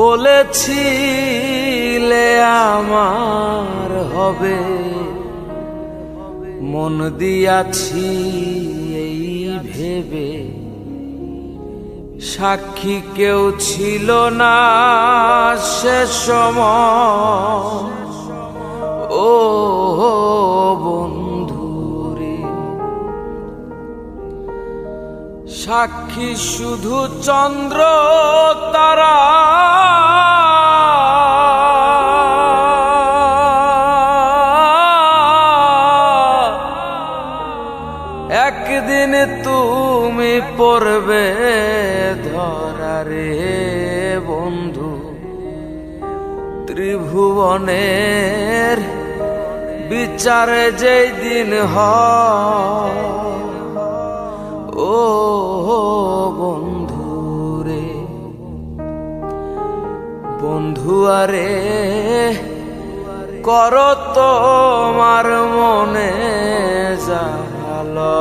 বলেছিলে আমার হবে, মন দিয়াছি এই ভেবে। সাক্ষী কেউ ছিল না সে সময়, ও বন্ধুরে। সাক্ষী শুধু চন্দ্র তারা, একদিন তুমি পড়বে ধরা রে বন্ধু। ত্রিভুবনের বিচারে যেই দিন হয়, ও বন্ধু রে। বন্ধু আরে করো তোমার মনে জালো।